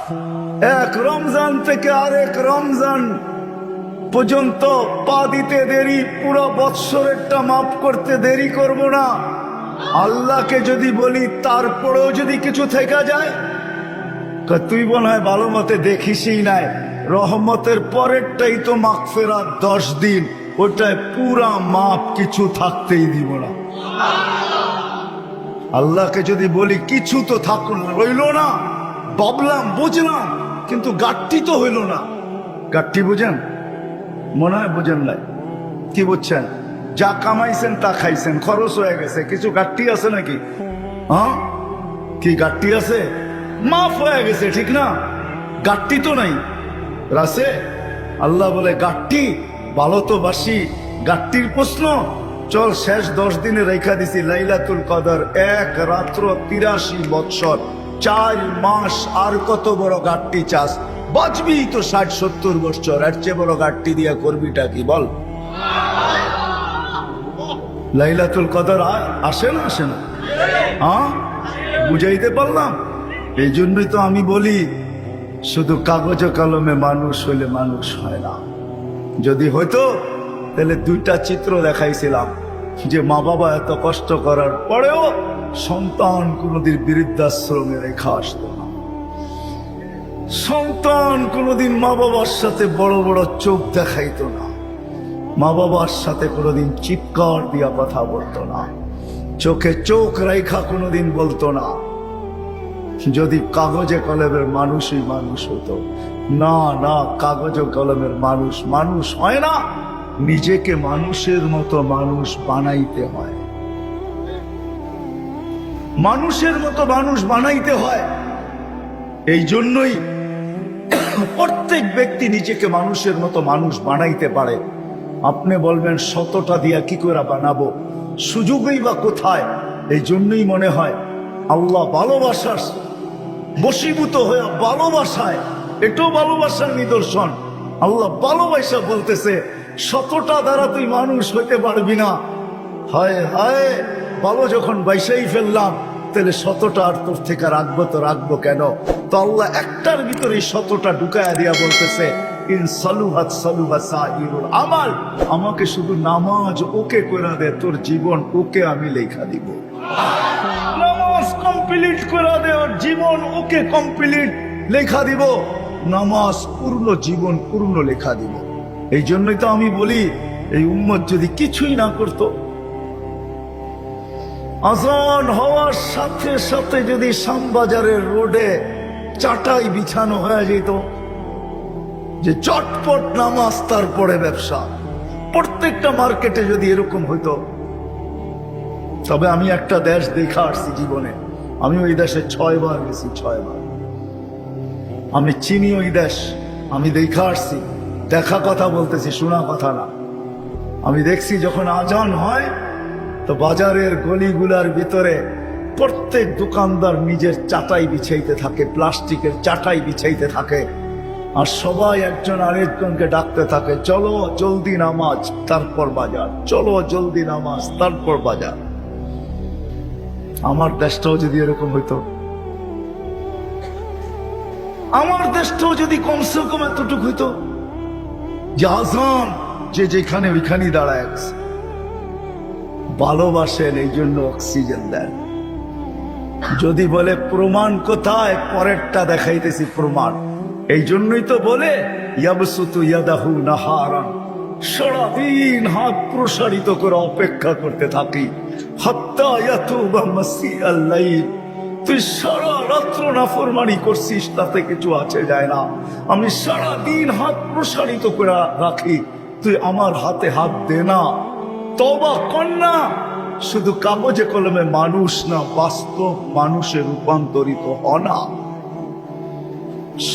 এক রমজান থেকে আরেক রমজান পর্যন্ত পা দিতে দেরি, পুরো বৎসরেরটা মাফ করতে দেরি করব না। আল্লাহকে যদি বলি তারপরেও যদি কিছু থেকে যায়, তুই মনে হয় ভালো মতে দেখিসই নাই, রহমতের পরেরটাই তো মাগফিরাত 10 দিন, ওটায় পুরা মাপ, কিছু থাকতেই দিব না। আল্লাহকে যদি বলি কিছু তো থাকুন রইল না, ভাবলাম বুঝলাম, কিন্তু গাঠটি তো হইল না। গাঠটি বুঝেন? মনে হয় বুঝেন নাই। কি বুঝছেন? যা কামাইছেন তা খাইছেন, খরচ হয়ে গেছে, কিছু গাঠটি আছে নাকি? হ্যাঁ, কি গাঠটি আছে? মাফ হয়ে গেছে, ঠিক না? গাঠটি তো নাই রাসে। আল্লাহ বলে গাঠটি ভালো তো বাসি, গাঠটির প্রশ্ন চল শেষ 10 দিনে রেখা দিছি লাইলাতুল কদর, এক রাত্র 83 বৎসর, 4 মাস, আর কত বড় গাঠটি চাস? বাঁচবি তো 60-70 বৎসর, এর চেয়ে বড় গাঠটি দিয়া করবিটা কি বল? লাইলাতুল কদর আসে না, আসে না? হ্যাঁ, বুঝাইতে পারলাম? এই জন্যই তো আমি বলি শুধু কাগজে কলমে মানুষ হইলে মানুষ হয় না। যদি হইতো তাহলে 2টা চিত্র দেখাইছিলাম, যে মা বাবা এত কষ্ট করার পরেও সন্তান কোনোদিন বৃদ্ধাশ্রমে রেখা আসতো না, সন্তান কোনোদিন মা বাবার সাথে বড় বড় চোখ দেখাইতো না, মা বাবার সাথে কোনোদিন চিৎকার দিয়া কথা বলতো না, চোখে চোখ রেখা কোনোদিন বলতো না। যদি কাগজে কলমের মানুষই মানুষ হতো। না না, কাগজে কলমের মানুষ মানুষ হয় না, নিজেকে মানুষের মতো মানুষ বানাইতে হয়, মানুষের মতো মানুষ বানাইতে হয়। এই জন্যই প্রত্যেক ব্যক্তি নিজেকে মানুষের মতো মানুষ বানাইতে পারে। আপনি বলবেন 100টা দিয়া কি করে বানাবো, সুযোগই বা কোথায়? এই জন্যই মনে হয় আল্লাহ ভালোবাসার বশীভূত হয়ে ভালোবাসায়, এটাও ভালোবাসার নিদর্শন। আল্লাহ ভালোবাসা বলতেছে 100টা দ্বারা তুই মানুষ হইতে পারবি না। হায় হায়, ভালো যখন বাইসাই ফেললাম, তাহলে 100টা আর তোর থেকে রাখবো তো রাখবো কেন? তো আল্লাহ একটার ভিতরে 100টা ঢুকায়া দিয়া বলতেছে ইন সালুহাত সালুহা সাইরুল আমাল, আমাকে শুধু নামাজ ওকে করে দে, তোর জীবন ওকে আমি লেখা দিব। নামাজ কমপ্লিট করে দে, ওর জীবন ওকে কমপ্লিট লেখা দিব। নামাজ পূর্ণ, জীবন পূর্ণ লেখা দিব। এই জন্যই তো আমি বলি এই উম্মত যদি কিছুই না করত, আজান হওয়ার সাথে সাথে যদি শ্যামবাজারের রোডে চাটাই বিছানো হয়ে যেত, যে চটপট নামাজ তারপরে ব্যবসা, প্রত্যেকটা মার্কেটে যদি এরকম হইতো। তবে আমি একটা দেশ দেখা আসছি জীবনে, আমি ওই দেশে 6 বার গেছি, 6 বার। আমি চিনি ওই দেশ, আমি দেখা আসছি, দেখা কথা বলতেছি, শোনা কথা না। আমি দেখছি যখন আজান হয় তো বাজারের গলিগুলার ভিতরে প্রত্যেক দোকানদার নিজের চাটাই বিছাইতে থাকে, প্লাস্টিকের চাটাই বিছাইতে থাকে, আর সবাই একজন আরেকজনকে ডাকতে থাকে, চলো জলদি নামাজ তারপর বাজার, চলো জলদি নামাজ তারপর বাজার। আমার দেশটাও যদি এরকম হইতো, আমার দেশটাও যদি কমসে কম এতটুকু হইতো যে আজান যে যেখানে ওইখানেই দাঁড়ায় গেছে। ভালোবাসেন এই জন্য অক্সিজেন দেন। যদি বলে প্রমাণ কোথায়, পরেরটা দেখাইতেছি প্রমাণ। এই জন্যই তো বলে ইয়াবসুতু ইয়াদাহু নাহারান, সারাদিন হাত প্রসারিত করে অপেক্ষা করতে থাকি, হাত্তা ইয়াতুবা মাসিআল লাইল। তুই সারা রাত্র নাফরমানি করছিস, তাতে কিছু আছে যায় না। আমি সারা দিন হাত প্রসারিত করে রাখি, তুই আমার হাতে হাত দে না, তওবা কর না। শুধু কাগজে কলমে মানুষ না, বাস্তব মানুষে রূপান্তরিত হ না।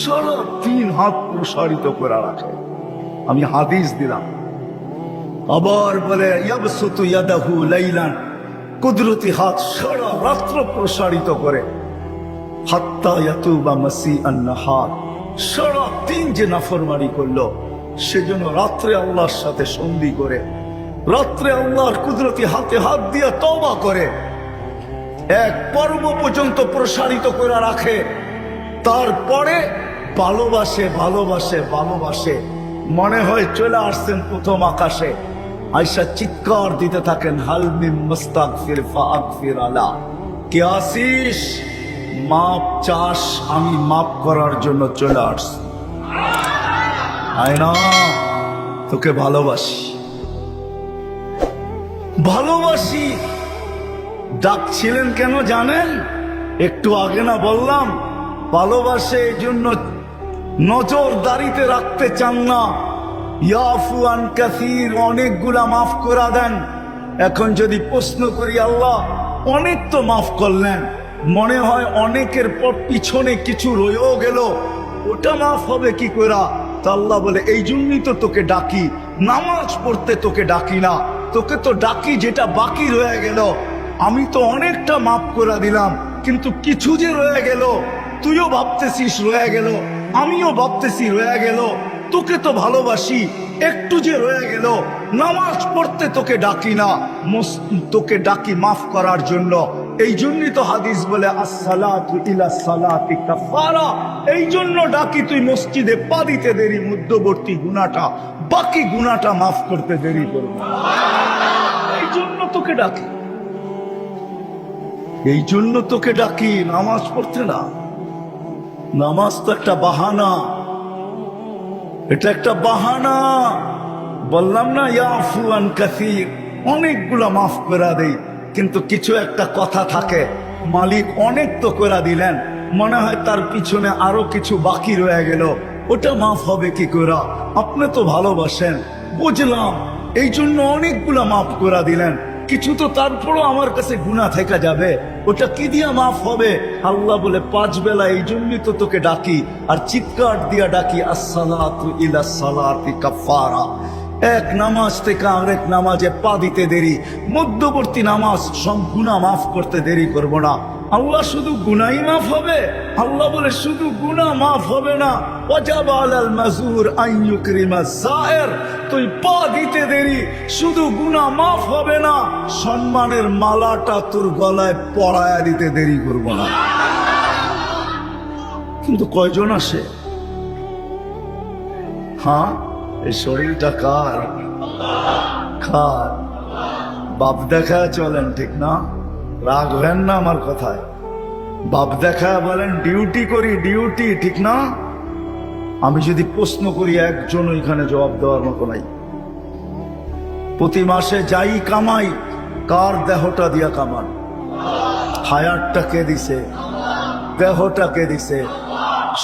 সারা দিন হাত প্রসারিত করে রাখে। আমি হাদিস দিলাম। আবার বলে ইয়াবসুতু ইয়াদাহু লাইলান, কুদরতি হাত সারা রাত্র প্রসারিত করে, হাত্তা ইয়াতুবা মাসিআন নাহার। সারা দিন যে নাফরমানি করলো, সেজন্য রাত্রে আল্লাহর সাথে সন্ধি করে, রাত্রে আল্লাহর কুদরতি হাতে হাত দিয়ে তওবা করে, এক পর্ব পর্যন্ত প্রসারিত করে রাখে। তারপরে ভালোবাসে ভালোবাসে ভালোবাসে, মনে হয় চলে আসছেন প্রথম আকাশে। আয়সা চিৎকার দিতে থাকেন, হাল মিন মুস্তাগফির ফাগফির আলা, কে আসিস, মাপ চাস, আমি মাপ করার জন্য চলে আসছি। আয়না, তোকে ভালোবাসি ভালোবাসি। ডাকছিলেন কেন জানেন? একটু আগে না বললাম, ভালোবাসে এই জন্য নজরদারিতে রাখতে চান না। ইয়াফু আন কাসীর, অনেকগুলা মাফ করে দেন। এখন যদি প্রশ্ন করি, আল্লাহ অনেক তো মাফ করলেন, মনে হয় অনেকের পর পিছনে কিছু রয়েও গেল, ওটা মাফ হবে কি করে? তা আল্লাহ বলে, এই জন্যই তো তোকে ডাকি, নামাজ পড়তে তোকে ডাকি না, তোকে তো ডাকি যেটা বাকি রয়ে গেল। আমি তো অনেকটা মাফ করে দিলাম, কিন্তু কিছু যে রয়ে গেল, তুইও ভাবতেছিস রয়ে গেল, আমিও ভাবতেছি রয়ে গেল, তোকে তো ভালোবাসি, একটু যে রয়ে গেল, নামাজ পড়তে তোকে ডাকি না, তোকে ডাকি মাফ করার জন্য। এই জন্যই তো হাদিস বলে, আসসালাতু ইলা সালাতি কাফারা, এই জন্য ডাকি তুই মসজিদে পা দিতে দেরি, মধ্যবর্তী গুনাহটা, বাকি গুনাহটা মাফ করতে দেরি করবে, এই জন্য তোকে ডাকি, এই জন্য তোকে ডাকি, নামাজ পড়তে না। নামাজ তো একটা বাহানা, এটা একটা বাহানা। বললাম না, ইয়াফু আন কাসীর, অনেকগুলা মাফ করে দেই, কিন্তু কিছু একটা কথা থাকে, মালিক অনেক তো করে দিলেন, মনে হয় তার পিছনে আরো কিছু বাকি রয়ে গেল, ওটা মাফ হবে কি করে? আপনি তো ভালোবাসেন, বুঝলাম, এই জন্য অনেকগুলা মাফ করে দিলেন, কিছু তো তারপরও আমার কাছে গুনাহ থেকে যাবে, ওটা কি দিয়া মাফ হবে? আল্লাহ বলে, 5 বেলা এই জন্যই তো তোকে ডাকি, আর চিৎকার দিয়া ডাকি, আসসালাতু ইলা সালাতি কাফারা। এক নামাজ থেকে আরেক নামাজে পা দিতে দেরি, মধ্যবর্তী নামাজ সব গুনাহ মাফ করতে দেরি করব না। আল্লাহ শুধু গুনাহই মাফ হবে? আল্লাহ বলে, শুধু গুনাহ মাফ হবে না, ওয়াজাবা আলাল মাজুর আন ইউকরিমা যায়ের, তুই পা দিতে দেরি, শুধু গুনাহ মাফ হবে না, সম্মানের মালাটা তোর গলায় পরায়া দিতে দেরি করব না। কিন্তু কয়জন আসে? হ্যাঁ, এই শরীরটা কার? কার? বাপ দেখা চলেন, ঠিক না? রাগ হেন না আমার কথায়, বাপ দেখা বলেন ডিউটি করি, ডিউটি, ঠিক না? আমি যদি প্রশ্ন করি, একজন এখানে জবাব দেওয়ার মতো নাই। প্রতি মাসে যাই কামাই, কার দেহটা দিয়া কামান? হায়াতটা কে দিছে? দেহটা কে দিছে?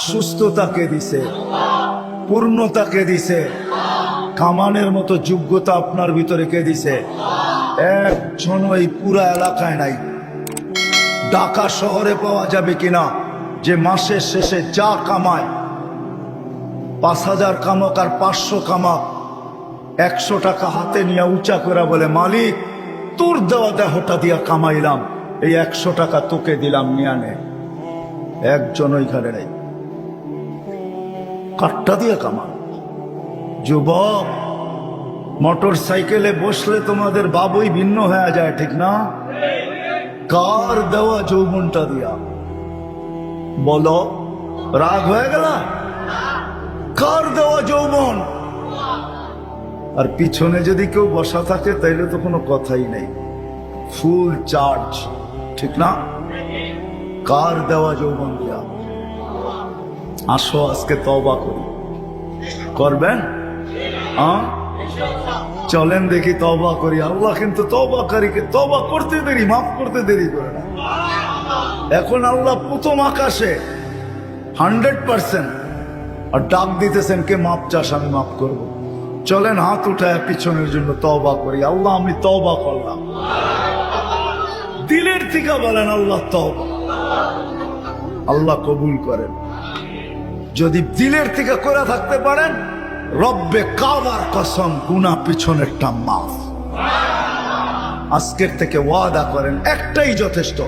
সুস্থতা কে দিছে? পূর্ণতা কে দিছে? কামানের মতো যোগ্যতা আপনার ভিতরে কে দিছে? একজন এই পুরা এলাকায় নাই। ঢাকা শহরে পাওয়া যাবে কিনা যে মাসের শেষে যা কামায়, 5,000 কামক আর 500 কামাক, 100 টাকা হাতে নিয়ে উঁচা করে বলে, মালিক তোর দেওয়া দেহটা দিয়া কামাইলাম, এই 100 টাকা তোকে দিলাম, নিয়ে নে। একজন ওইখানে নেই। কাঠটা দিয়ে কামান। যুবক, মোটর সাইকেলে বসলে তোমাদের বাবুই ভিন্ন হয়ে যায়, ঠিক না? কার দেওয়া যৌবনটা দিয়া? বলো, রাগ হয়ে গেল? কার দেওয়া যৌবন? আর পিছনে যদি কেউ বসা থাকে তাইলে তো কোনো কথাই নেই, ফুল চার্জ, ঠিক না? কার দেওয়া যৌবন দিয়া? আসো আজকে তওবা করি। করবেন? চলেন দেখি তওবা করি। আল্লাহ কিন্তু তওবাকারীকে তওবা করতে দেরি, মাফ করতে দেরি করে না। এখন আল্লাহ প্রথম আকাশে 100% আর ডাক দিতেছেন, কে মাপ চাস, আমি মাফ করব। চলেন হাত উঠায় পিছনের জন্য তওবা করি। আল্লাহ আমি তওবা করলাম, দিলের থেকে বলেন আল্লাহ তওবা। আল্লাহ কবুল করেন। যদি দিলের থেকে করে থাকতে পারেন, রব্বে কাবার কসম, গুনাহ পিছনেরটা মাফ। আজকের থেকে ওয়াদা করেন, একটাই যথেষ্ট,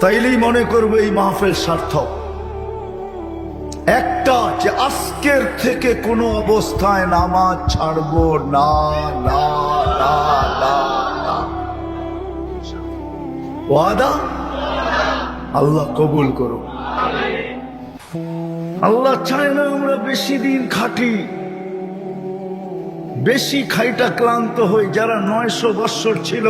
তাইলেই মনে করবো এই মাহফিল সার্থক। একটা, যে আজকের থেকে কোনো অবস্থায় নামাজ ছাড়বো না, না, না, না, না। ওয়াদা? আল্লাহ কবুল করুন। আল্লাহ চায় না আমরা বেশি দিন খাটি, বেশি খাইটা ক্লান্ত হই। যারা 900 বৎসর ছিল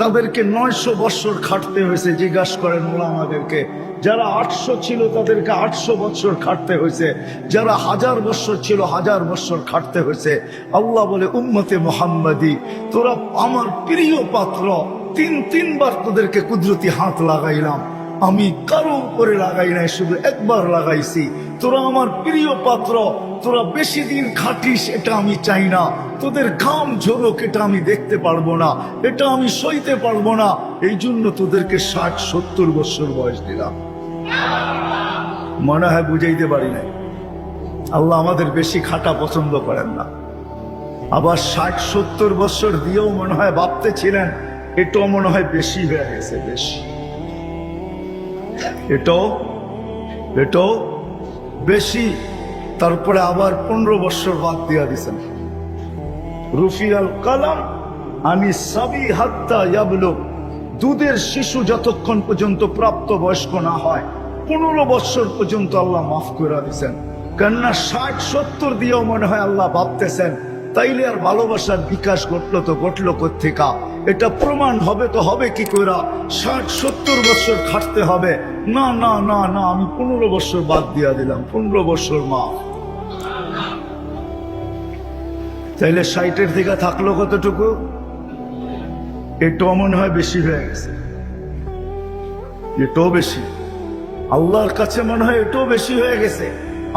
তাদেরকে 900 বৎসর খাটতে হয়েছে, জিজ্ঞাসা করেন ওলামাদেরকে। যারা 800 ছিল তাদেরকে 800 বৎসর খাটতে হয়েছে, যারা 1000 বৎসর ছিল 1000 বৎসর খাটতে হয়েছে। আল্লাহ বলে, উম্মতে মুহাম্মাদি, তোরা আমার প্রিয় পাত্র, তিনবার তোদেরকে কুদরতি হাত লাগাইলাম, আমি কারো উপরে লাগাই নাই, শুধু একবার লাগাইছি। তোরা আমার প্রিয় পাত্র, তোরা বেশি দিন খাটিস এটা আমি চাই না, তোদের ঘাম ঝরুক এটা আমি দেখতে পারবো না, এটা আমি সইতে পারবো না। এই জন্য তোদেরকে 60-70 বছর বয়স দিলাম। মনে হয় বুঝাইতে পারি নাই। আল্লাহ আমাদের বেশি খাটা পছন্দ করেন না। আবার 60-70 বছর দিয়েও মনে হয় ভাবতেছিলেন এটাও মনে হয় বেশি হয়ে গেছে, বেশি, এটাও বেশি। তারপরে আবার 15 বছর বাদ দিয়া দিছেন। রুফিয়াল কালাম আনি সাবি হাত্তা ইয়াবলুগ, দুধের শিশু যতক্ষণ পর্যন্ত প্রাপ্ত বয়স্ক না হয় 15 বছর পর্যন্ত আল্লাহ মাফ করে দিচ্ছেন। কেননা 60-70 দিয়েও মনে হয় আল্লাহ ভাবতেছেন তাইলে আর ভালোবাসার বিকাশ ঘটলো কোত্থেকা? এটা প্রমাণ হবে তো হবে কি কইরা? 60-70 বছর খাটতে হবে না, না না না, আমি 15 বছর বাদ দিয়া দিলাম, 15 বছর মাফ। তাইলে 60-এর দিকে থাকলো কতটুকু? এটাও মনে হয় বেশি হয়ে গেছে, এটাও বেশি। আল্লাহর কাছে মনে হয় এটাও বেশি হয়ে গেছে।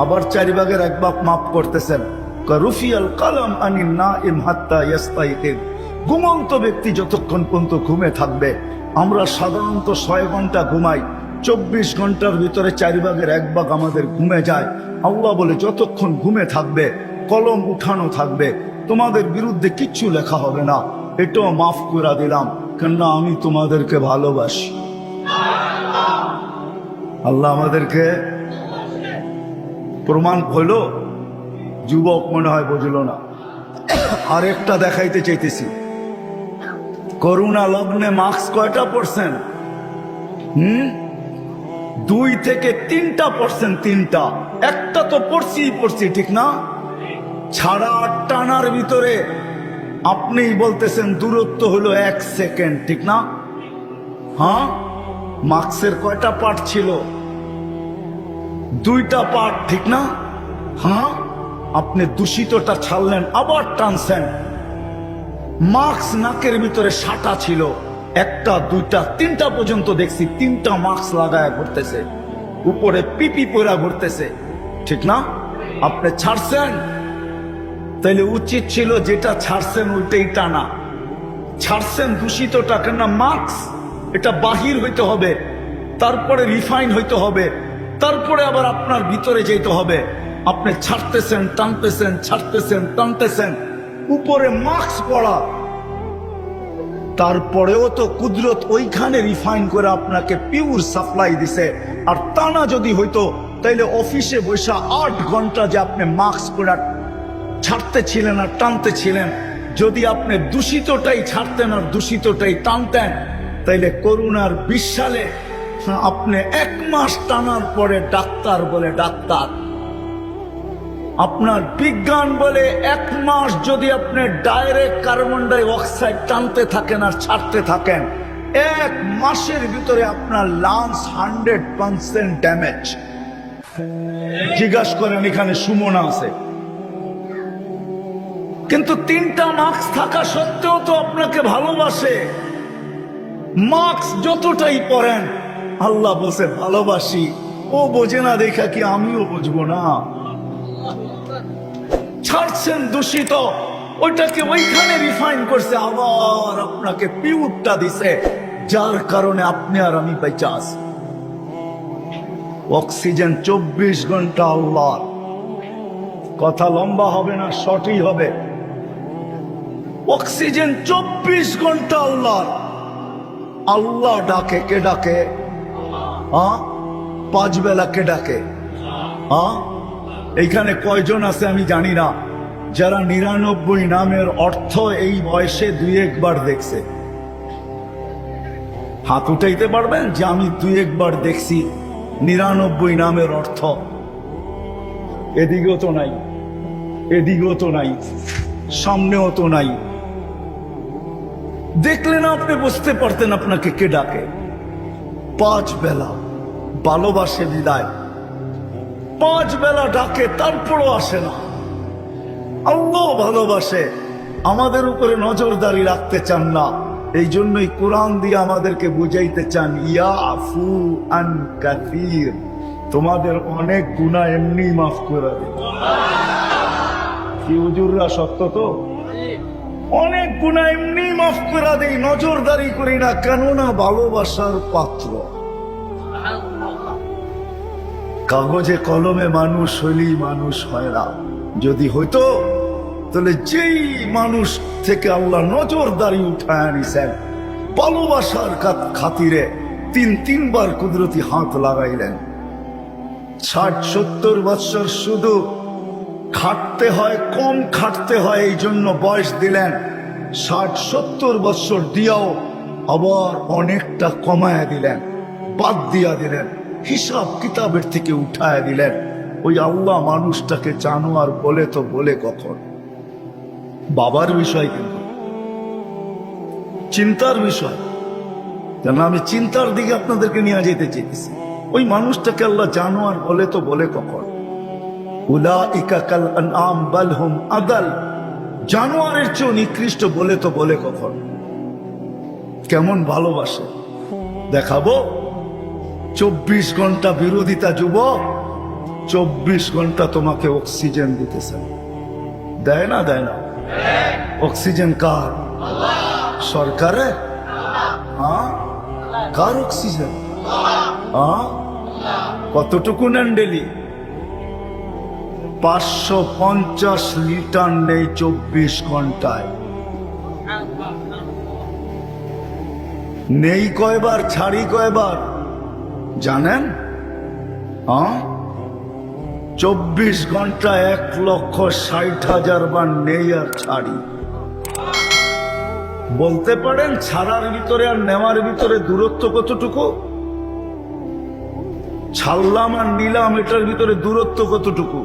আবার 4 ভাগের 1 ভাগ মাফ করতেছেন। রুফিয়াল কালাম আনিন নাইম হাত্তা ইয়াস্তাইকিদ, ঘুমন্ত ব্যক্তি যতক্ষণ পর্যন্ত ঘুমে থাকবে। আমরা সাধারণত 6 ঘন্টা ঘুমাই, 24 ঘন্টার ভিতরে 4 ভাগের 1 ভাগ আমাদের ঘুমে যায়। আল্লাহ বলে যতক্ষণ ঘুমে থাকবে কলম উঠানো থাকবে, তোমাদের বিরুদ্ধে কিচ্ছু লেখা হবে না, এটাও মাফ করে দিলাম, কেননা আমি তোমাদেরকে ভালোবাসি। আল্লাহ আমাদেরকে প্রমাণ হইল। যুবক মনে হয় বুঝলো না। আরেকটা দেখাইতে চাইতেছি, করোনা লগ্নে মাস্ক কয়টা পড়ছেন? 2 থেকে 3% 3টা, একটা তো পড়ছি ঠিক না? ছাড়া টানার ভিতরে আপনিই বলতেছেন দূরত্ব হলো 1 সেকেন্ড, ঠিক না? হ্যাঁ, মাস্কের কয়টা পার্ট ছিল? 2টা পার্ট, ঠিক না? হ্যাঁ, আপনি দূষিতটা ছাড়লেন আবার টানছেন। মাস্ক নাকের ভিতরে 6টা ছিল, 1টা 2টা 3টা পর্যন্ত দেখছি 3টা মাস্ক লাগায় ঘুরতেছে, উপরে পিপি পরা ঘুরতেছে, ঠিক না? আপনি ছাড়ছেন, তাইলে উচিত ছিল যেটা ছাড়ছেন ওইটাই টানা। ছাড়ছেন দূষিতটা, কেন মাস্ক এটা বাহির হইতে হবে, তারপরে রিফাইন হইতে হবে, তারপরে আবার আপনার ভিতরে যেতে হবে। আপনি ছাড়তেছেন টানতেছেন, ছাড়তেছেন টানতেছেন, উপরে মাস্ক পড়া, তারপরেও তো কুদরত ওইখানে রিফাইন করে আপনাকে পিওর সাপ্লাই দিছে। আর টানা যদি হইতো তাইলে অফিসে বসে 8 ঘন্টা যে আপনি মাস্ক পরা ছাড়তেছিলেন আর টানতেছিলেন, যদি আপনি দূষিতটাই ছাড়তেন আর দূষিতটাই টানতেন, তাইলে করোনার 20 সালে আপনি 1 মাস টানার পরে ডাক্তার বলে ডাক্তার, আপনার বিজ্ঞান বলে 1 মাস যদি আপনি ডাইরেক্ট কার্বন ডাই অক্সাইড টানতে থাকেন আর ছাড়তে থাকেন, 1 মাসের ভিতরে আপনার লাংস 100% ড্যামেজ। জিজ্ঞাসা করেন এখানে সুমনা আছে, কিন্তু 3টা মাস্ক থাকা সত্ত্বেও তো আপনাকে ভালোবাসে। মাস্ক যতটাই পরেন, আল্লাহ বলছে ভালোবাসি, ও বোঝে না দেখা কি আমিও বুঝবো না? ছাড়ছেন দূষিত, ওইটাকে ওইখানে রিফাইন করছে, আবার আপনাকে পিউরটা দিছে, যার কারণে আপনি আর আমি বেঁচে আছি। অক্সিজেন 24 ঘন্টা আল্লাহ। কথা লম্বা হবে না, শর্টই হবে। অক্সিজেন 24 ঘন্টা আল্লাহ। আল্লাহ ডাকে, কে ডাকে? 5 বেলা কে ডাকে? এইখানে কয়জন আছে আমি জানি না, যারা 99 নামের অর্থ এই বয়সে 2-1 বার দেখছে? হাত উঠাইতে পারবেন যে আমি 2-1 বার দেখছি 99 নামের অর্থ? এদিকেও তো নাই, এদিকেও তো নাই, সামনেও তো নাই। দেখলে না আপনি বুঝতে পারতেন আপনাকে কে ডাকে। 5 বেলা ভালোবাসে বিদায়, 5 বেলা ডাকে তারপরও আসে না। আল্লাহ ভালোবাসে, আমাদের উপরে নজরদারি রাখতে চান না। এই জন্যই কোরআন দিয়ে আমাদেরকে বুঝাইতে চান, ইয়াফু আন কাসীর, তোমাদের অনেক গুনাহ এমনি মাফ করে দেব। কি হুজুররা সত্য তো? অনেক গুনাহ এমনি মাফ করে দেই, নজরদারি করি না, কেননা ভালোবাসার পাত্র। কাগজে কলমে মানুষ হইলেই মানুষ হয় না। যদি হইতো তাহলে যেই মানুষ থেকে আল্লাহ নজরদারি উঠায় নিছেন, ভালোবাসার খাতিরে 3 বার কুদরতি হাত লাগাইলেন। 60-70 বছর শুধু খাটতে হয়, কম খাটতে হয়, এই জন্য বয়স দিলেন। 60-70 বছর দিয়াও আবার অনেকটা কমায়া দিলেন, বাদ দিয়া দিলেন, হিসাব কিতাবের থেকে উঠায় দিলেন। ওই আল্লাহ মানুষটাকে জানোয়ার বলে তো বলে কখন? বাবার বিষয়, কিন্তু চিন্তার বিষয়। কেন আমি চিন্তার দিকে আপনাদেরকে নিয়ে যেতে চেয়েছি। ওই মানুষটাকে আল্লাহ জানোয়ার বলে তো বলে কখন? উলাইকা কাল আনআম বাল হুম আদাল, জানোয়ারের চেয়ে নিকৃষ্ট বলে তো বলে কখন? কেমন ভালোবাসে দেখাবো। 24 ঘন্টা বিরোধিতা যুবক, 24 ঘন্টা তোমাকে অক্সিজেন দিতেছে। দেয় না? দেয় না? অক্সিজেন কার? সরকারের? হ্যাঁ, কার অক্সিজেন? হ্যাঁ, কতটুকু নেন ডেলি? 550 লিটার নেই 24 ঘন্টায়। নেই কয়বার, ছাড়ি কয়বার জানেন? 24 ঘন্টা 1,60,000 বার নেই আর ছাড়ি। বলতে পারেন ছাড়ার ভিতরে আর নেওয়ার ভিতরে দূরত্ব কতটুকু? ছাড়লাম আর নিলাম, এটার ভিতরে দূরত্ব কতটুকু?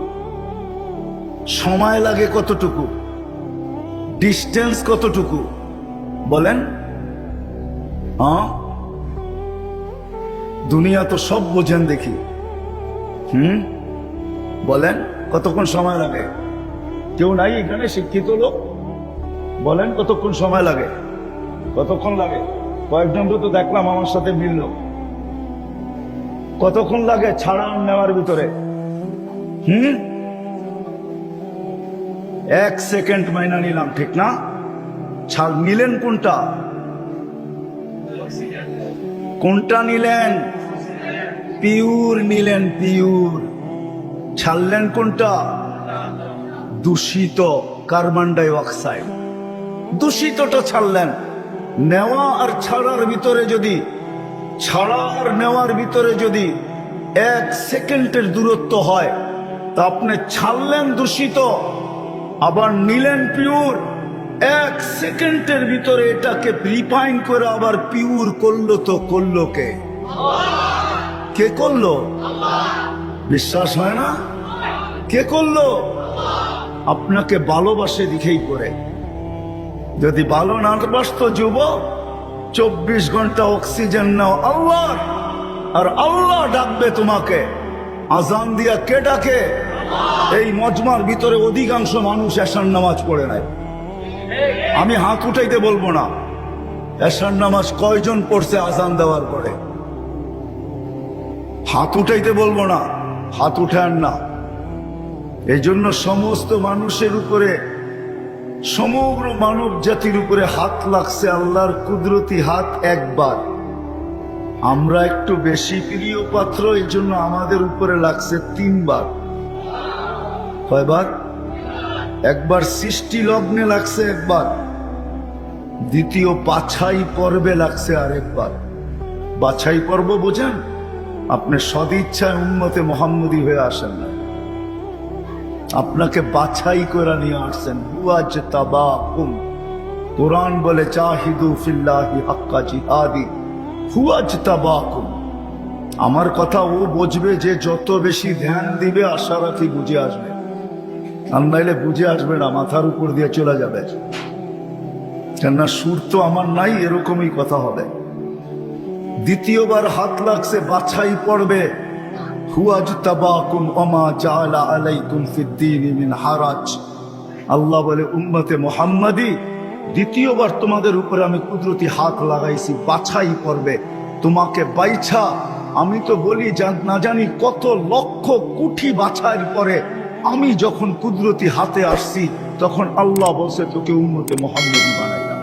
সময় লাগে কতটুকু? ডিস্টেন্স কতটুকু? বলেন। দুনিয়া তো সব বোঝেন দেখি। বলেন কতক্ষণ সময় লাগে? কেউ নাই এখানে শিক্ষিত লোক? বলেন কতক্ষণ সময় লাগে? কতক্ষণ লাগে? কয়েকজনকে তো দেখলাম আমার সাথে মিলল। কতক্ষণ লাগে ছাড়া নেওয়ার ভিতরে? 1 সেকেন্ড মাইনা নিলাম, ঠিক না? ছাড় নিলেন কোনটা? কোনটা নিলেন? পিওর নিলেন, পিওর। ছাড়লেন কোনটা? দূষিত কার্বন ডাই অক্সাইড, দূষিতটা ছাড়লেন। নেওয়া আর ছাড়ার ভিতরে যদি, ছাড়া আর নেওয়ার ভিতরে যদি 1 সেকেন্ডের দূরত্ব হয়, তা আপনি ছাড়লেন দূষিত, আবার নিলেন পিওর। 1 সেকেন্ডের ভিতরে এটাকে রিফাইন করে আবার পিওর করলো, তো করলো কে? কে করলো? বিশ্বাস হয় না? কে করলো? আপনাকে ভালোবাসে দিকেই করে। যদি ভালো না বাসতো যুবক, 24 ঘন্টা অক্সিজেন নাও আল্লাহ, আর আল্লাহ ডাকবে তোমাকে। আজান দিয়া কে ডাকে? এই মজমার ভিতরে অধিকাংশ মানুষ এশার নামাজ পড়ে নাই। আমি হাত উঠাইতে বলবো না, এশার নামাজ কয়জন পড়ছে আজান দেওয়ার পরে? হাত উঠাইতে বলবো না, হাত উঠান না। এই জন্য সমস্ত মানুষের উপরে, সমগ্র মানব জাতির উপরে হাত লাগছে আল্লাহর কুদরতি হাত একবার। আমরা একটু বেশি প্রিয় পাত্র, এই জন্য আমাদের উপরে লাগছে 3 বার। কয়বার? একবার সৃষ্টি লগ্নে লাগছে একবার, দ্বিতীয় বাছাই পর্বে লাগছে আরেকবার। বাছাই পর্ব বোঝেন? আপনি সদিচ্ছায় উম্মতে মুহাম্মদী হয়ে আসেন না, আপনাকে বাছাই করে নিয়ে আসছেন। হুয়াজতাবাকুম, কুরআন বলে জাহিদু ফিল্লাহি হাক্কা জিহাদি, হুয়াজতাবাকুম। আমার কথা ও বুঝবে যে যত বেশি ধ্যান দিবে, আশা রাখি বুঝে আসবে। আর নাইলে বুঝে আসবে না, মাথার উপর দিয়ে চলে যাবে। কেননা সুর তো আমার নাই, এরকমই কথা হবে। দ্বিতীয়বার হাত লাগছে, বাছাই পড়বে। হুয়াজতাবাকুম ওমা জাআলা আলাইকুম ফিদ্দীনি মিন হারাজ। আল্লাহ বলে, উম্মতে মুহাম্মাদি, দ্বিতীয়বার তোমাদের উপরে আমি কুদরতি হাত লাগাইছি, বাছাই করবে তোমাকে বাইছা। আমি তো বলি না জানি কত লক্ষ কোটি বাছাইয়ের পরে আমি যখন কুদরতি হাতে আসছি, তখন আল্লাহ বলছে তোকে উম্মতে মুহাম্মাদি বানাইলাম।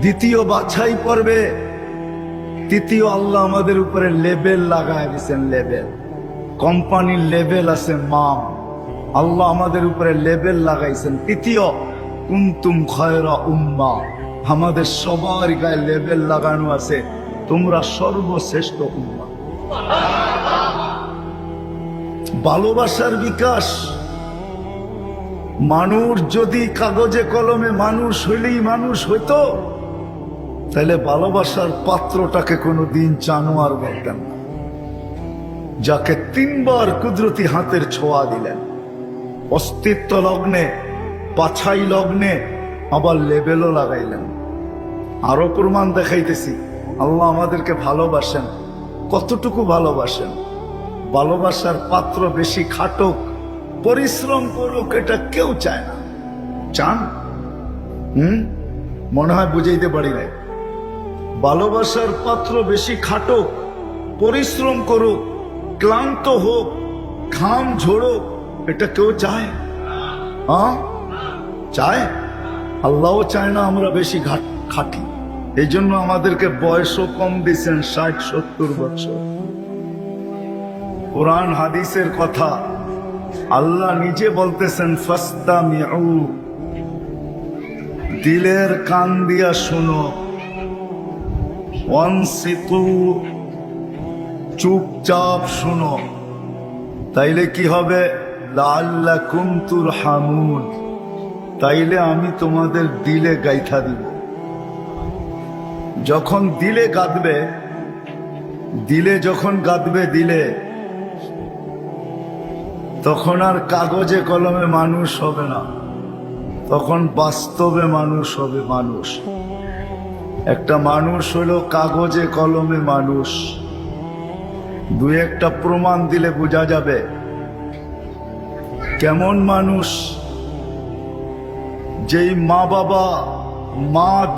দ্বিতীয় বাছাই করবে, তৃতীয় আল্লাহ আমাদের উপরে লেবেল লাগায় দিয়েছেন। লেবেল, কোম্পানির লেবেল আছে মাম, আল্লাহ আমাদের উপরে লেবেল লাগাইছেন। তৃতীয় কুনতুম খায়রা উম্মাহ, আমাদের সবার গায়ে লেবেল লাগানো আছে, তোমরা সর্বশ্রেষ্ঠ উম্মাহ। ভালোবাসার বিকাশ। মানুষ যদি কাগজে কলমে মানুষ হইলেই মানুষ হইতো, তাহলে ভালোবাসার পাত্রটাকে কোনোদিন জানোয়ার বলতেন না, যাকে তিনবার কুদরতি হাতের ছোঁয়া দিলেন। অস্তিত্ব লগ্নে, বাছাই লগ্নে, আবার লেবেলও লাগাইলেন। আরো প্রমাণ দেখাইতেছি আল্লাহ আমাদেরকে ভালোবাসেন। কতটুকু ভালোবাসেন? ভালোবাসার পাত্র বেশি খাটুক, পরিশ্রম করুক, এটা কেউ চায় না। চান? মনে হয় বুঝাইতে পারি নাই। ভালোবাসার পাত্র বেশি খাটুক, পরিশ্রম করুক, ক্লান্ত হোক, ঘাম ঝরুক, এটা কেউ চায়? চায়? আল্লাহও চায় না আমরা বেশি খাটি। এই জন্য আমাদেরকে বয়সও কম দিচ্ছেন, 60-70 বছর। কোরআন হাদিসের কথা আল্লাহ নিজে বলতেছেন, ফাস্তামিউ, দিলের কান দিয়া শুনো, ওয়ানসিতু, চুপচাপ শুনো, তাইলে কি হবে? লাআল্লাকুম তুরহামুন, তাইলে আমি তোমাদের দিলে গাইথা দিব। যখন দিলে গাঁদবে, দিলে যখন গাঁদবে দিলে, তখন আর কাগজে কলমে মানুষ হবে না, তখন বাস্তবে মানুষ হবে। মানুষ একটা মানুষ হলো কাগজে কলমে মানুষ। দুই একটা প্রমাণ দিলে বোঝা যাবে কেমন মানুষ। যেই মা বাবা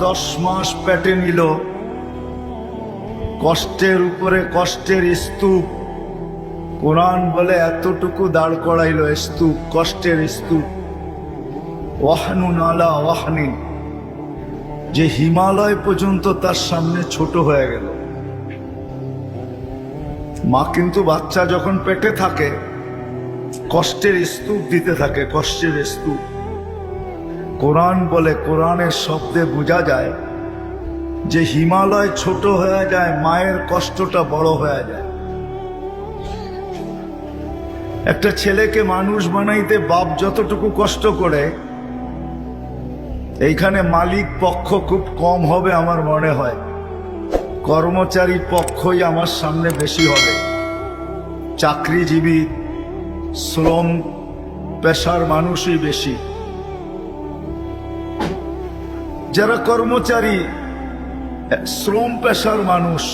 10 মাস পেটে নিল, কষ্টের উপরে কষ্টের স্তূপ, কোরআন বলে এতটুকু দাঁড় করাইল স্তূপ, কষ্টের স্তূপ। ওয়াহনুন আলা ওয়াহনিন, যে হিমালয় পর্যন্ত তার সামনে ছোট হয়ে গেল। মা কিন্তু বাচ্চা যখন পেটে থাকে কষ্টের স্তূপ দিতে থাকে, কষ্টের স্তূপ। কোরআন বলে, কোরআনের শব্দে বোঝা যায় যে হিমালয় ছোট হয়ে যায়, মায়ের কষ্টটা বড় হয়ে যায়। একটা ছেলেকে মানুষ বানাইতে বাপ যতটুকু কষ্ট করে, এইখানে মালিক পক্ষ খুব কম হবে আমার মনে হয়, কর্মচারী পক্ষই আমার সামনে বেশি হবে। চাকরিজীবী, শ্রম পেশার মানুষই বেশি। যারা কর্মচারী, শ্রম পেশার মানুষ,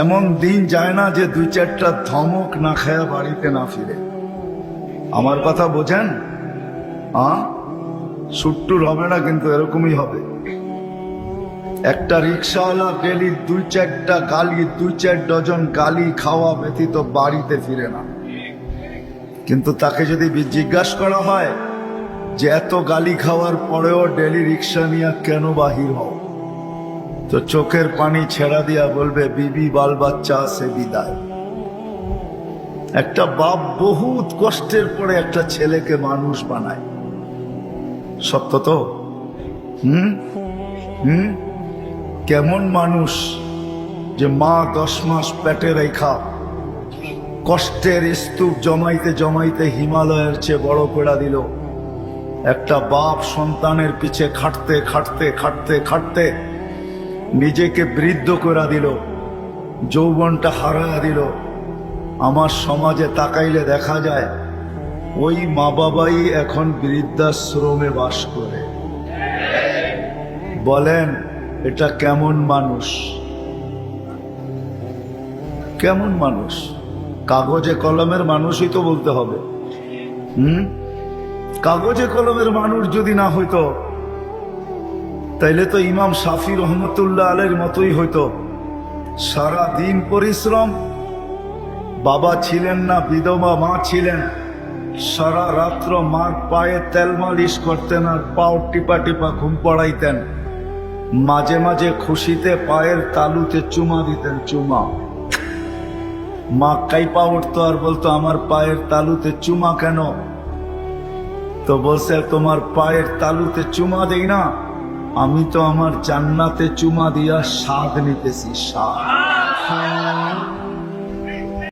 এমন দিন যায় না যে 2-4টা ধমক না খায়া বাড়িতে না ফিরে। আমার কথা বোঝেন? সুট্টুর হবে না, কিন্তু এরকমই হবে। একটা রিক্সাওয়ালা ডেলি 2-4টা গালি, 2-4 ডজন গালি খাওয়া ব্যতীত বাড়িতে ফিরে না। কিন্তু তাকে যদি জিজ্ঞাসা করা হয় যে এত গালি খাওয়ার পরেও ডেলি রিক্সা নিয়ে কেন বাহির হও, তো চোখের পানি ছেড়া দিয়া বলবে, বিবি বাল বাচ্চা আছে বিদায়। একটা বাপ বহুত কষ্টের পরে একটা ছেলেকে মানুষ বানায়। সত্য তো? কেমন মানুষ যে মা 10 মাস পেটে রেখা কষ্টের স্তূপ জমাইতে জমাইতে হিমালয়ের চেয়ে বড় করে দিল। একটা বাপ সন্তানের পিছে খাটতে খাটতে খাটতে খাটতে নিজেকে বৃদ্ধ করে দিল, যৌবনটা হারায়া দিল। আমার সমাজে তাকাইলে দেখা যায় ওই মা বাবাই এখন বৃদ্ধাশ্রমে বাস করে। বলেন এটা কেমন মানুষ? কেমন মানুষ? কাগজে কলমের মানুষই তো বলতে হবে। কাগজে কলমের মানুষ যদি না হইতো তাইলে তো ইমাম শাফি রহমতুল্লাহ আলাইহির মতোই হইতো। সারা দিন পরিশ্রম, বাবা ছিলেন না, বিধবা মা ছিলেন, সারা রাত্র মার পায়ে তেল মালিশ করতেন আর পাও টিপা টিপা ঘুম পড়াইতেন। মাঝে মাঝে খুশিতে পায়ের তালুতে চুমা দিতেন, চুমা। মা কাইপা উঠতো আর বলতো আমার পায়ের তালুতে চুমা কেন? তো বলছে তোমার পায়ের তালুতে চুমা দেই না, আমি তো আমার জান্নাতে চুমা দিয়া স্বাদ নিতেছি, স্বাদ।